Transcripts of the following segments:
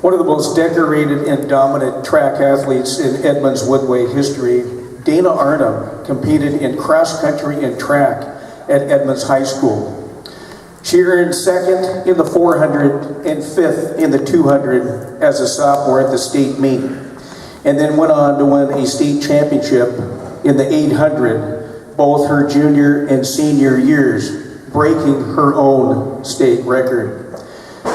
One of the most decorated and dominant track athletes in Edmonds Woodway history, Dana Arnim competed in cross country and track at Edmonds High School. She earned second in the 400 and fifth in the 200 as a sophomore at the state meet, and then went on to win a state championship in the 800, both her junior and senior years, breaking her own state record.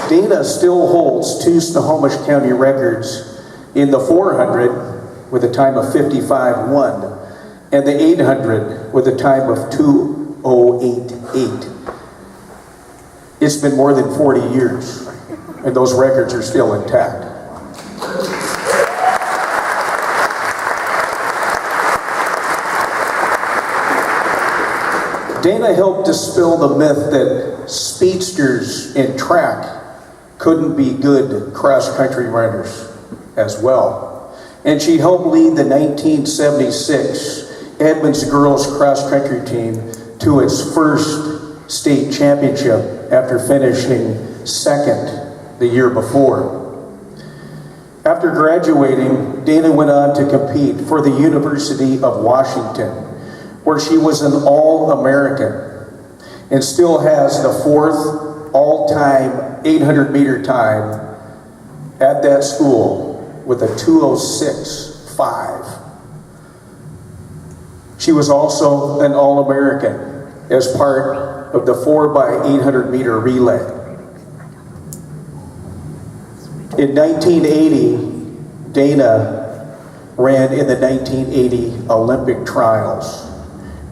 Dana still holds two Snohomish County records in the 400 with a time of 55.1 and the 800 with a time of 2:08.8. It's been more than 40 years and those records are still intact. Dana helped dispel the myth that speedsters in track couldn't be good cross-country runners as well. And she helped lead the 1976 Edmonds girls cross-country team to its first state championship after finishing second the year before. After graduating, Dana went on to compete for the University of Washington, where she was an All-American and still has the fourth all-time 800-meter time at that school with a 2:06.5. She was also an All-American as part of the 4x800-meter relay. In 1980, Dana ran in the 1980 Olympic trials,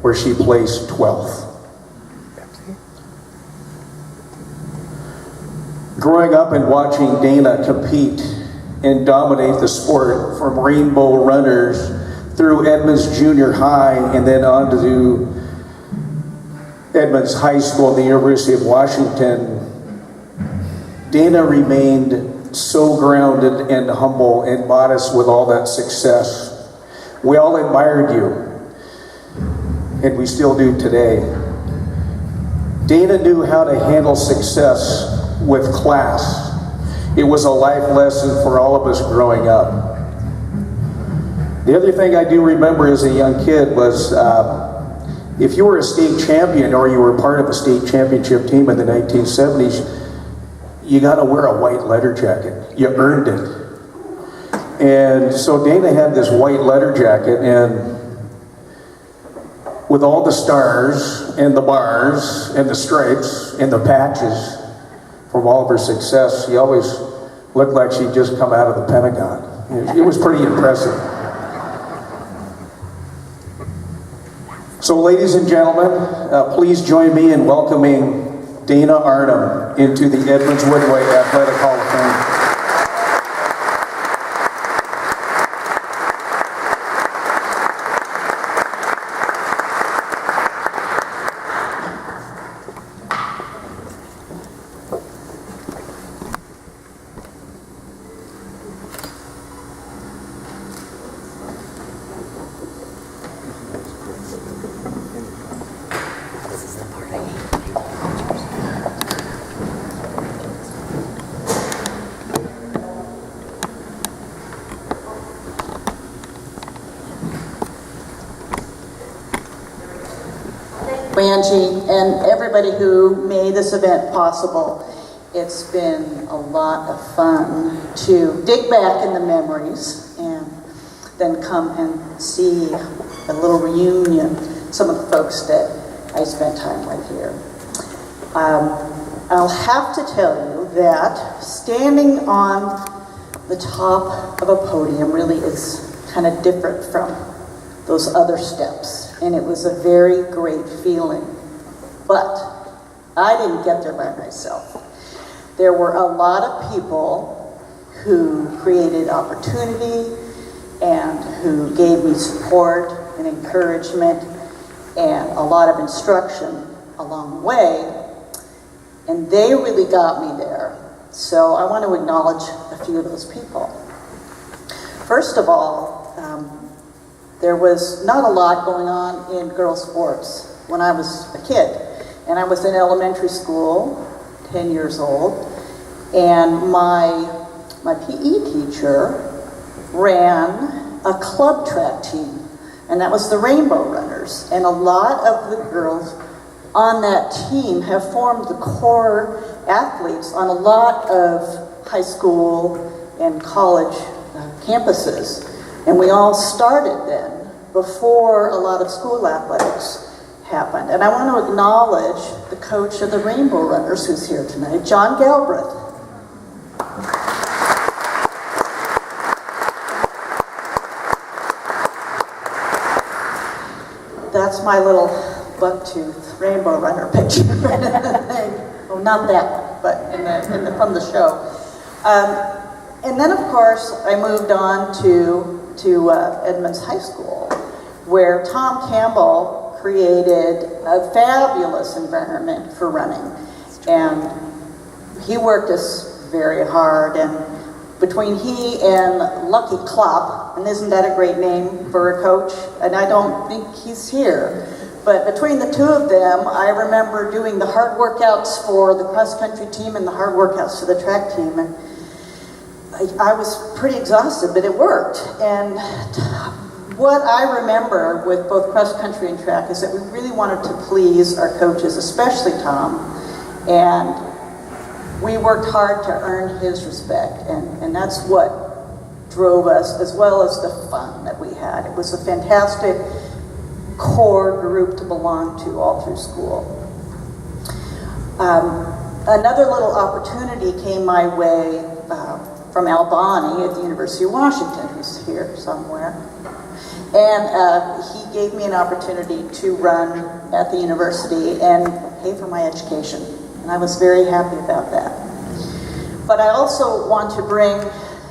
where she placed 12th. Growing up and watching Dana compete and dominate the sport from rainbow runners through Edmonds Junior High and then on to Edmonds High School and the University of Washington, Dana remained so grounded and humble and modest with all that success. We all admired you, and we still do today. Dana knew how to handle success with class. It was a life lesson for all of us growing up. The other thing I do remember as a young kid was if you were a state champion or you were part of a state championship team in the 1970s, you got to wear a white letter jacket. You earned it. And so Dana had this white letter jacket, and with all the stars and the bars and the stripes and the patches from all of her success, she always looked like she'd just come out of the Pentagon. It was pretty impressive. So ladies and gentlemen, please join me in welcoming Dana Arnim into the Edmonds Woodway Athletic Hall of Fame. Angie, and everybody who made this event possible. It's been a lot of fun to dig back in the memories and then come and see a little reunion, some of the folks that I spent time with here. I'll have to tell you that standing on the top of a podium really is kind of different from those other steps. And it was a very great feeling. But I didn't get there by myself. There were a lot of people who created opportunity and who gave me support and encouragement and a lot of instruction along the way. And they really got me there. So I want to acknowledge a few of those people. First of all, there was not a lot going on in girls' sports when I was a kid. And I was in elementary school, 10 years old, and my my PE teacher ran a club track team, and that was the Rainbow Runners. And a lot of the girls on that team have formed the core athletes on a lot of high school and college campuses. And we all started then, before a lot of school athletics happened. And I want to acknowledge the coach of the Rainbow Runners who's here tonight, John Galbraith. That's my little bucktooth Rainbow Runner picture. Well, not that one, but from the show. And then, of course, I moved on to Edmonds High School, where Tom Campbell created a fabulous environment for running. And he worked us very hard. And between he and Lucky Klopp, and isn't that a great name for a coach? And I don't think he's here. But between the two of them, I remember doing the hard workouts for the cross-country team and the hard workouts for the track team. And I was pretty exhausted, but it worked. And what I remember with both cross-country and track is that we really wanted to please our coaches, especially Tom. And we worked hard to earn his respect. And that's what drove us, as well as the fun that we had. It was a fantastic core group to belong to all through school. Another little opportunity came my way from Al Boni at the University of Washington, who's here somewhere. And he gave me an opportunity to run at the university and pay for my education. And I was very happy about that. But I also want to bring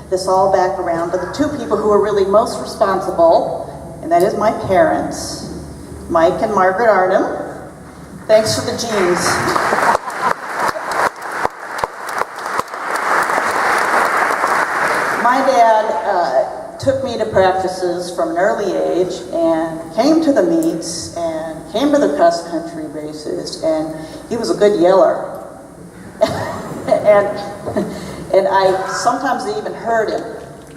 this all back around to the two people who are really most responsible, and that is my parents, Mike and Margaret Arnim. Thanks for the genes. My dad took me to practices from an early age and came to the meets and came to the cross-country races, and he was a good yeller. and I sometimes even heard him,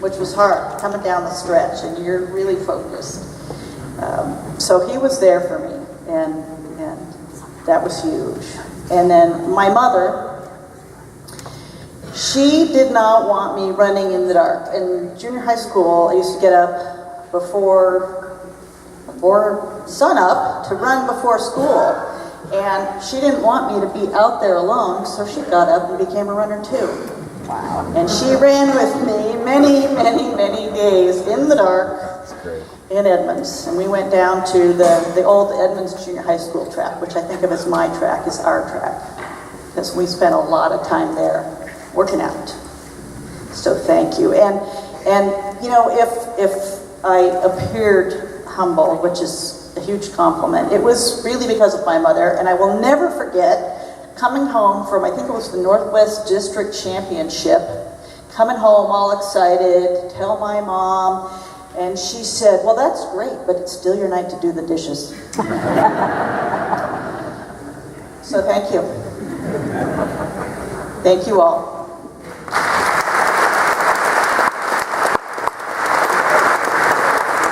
which was hard, coming down the stretch, and you're really focused. So he was there for me, and that was huge. And then my mother, she did not want me running in the dark. In junior high school, I used to get up before sunup to run before school. And she didn't want me to be out there alone, so she got up and became a runner too. Wow. And she ran with me many, many, many days in the dark in Edmonds. And we went down to the old Edmonds Junior High School track, which I think of as my track, is our track. Because we spent a lot of time there working out. So thank you. And you know, if I appeared humble, which is a huge compliment, it was really because of my mother. And I will never forget coming home from, I think it was the Northwest District Championship, coming home all excited to tell my mom, and she said, well, that's great, but it's still your night to do the dishes. So thank you. Thank you all.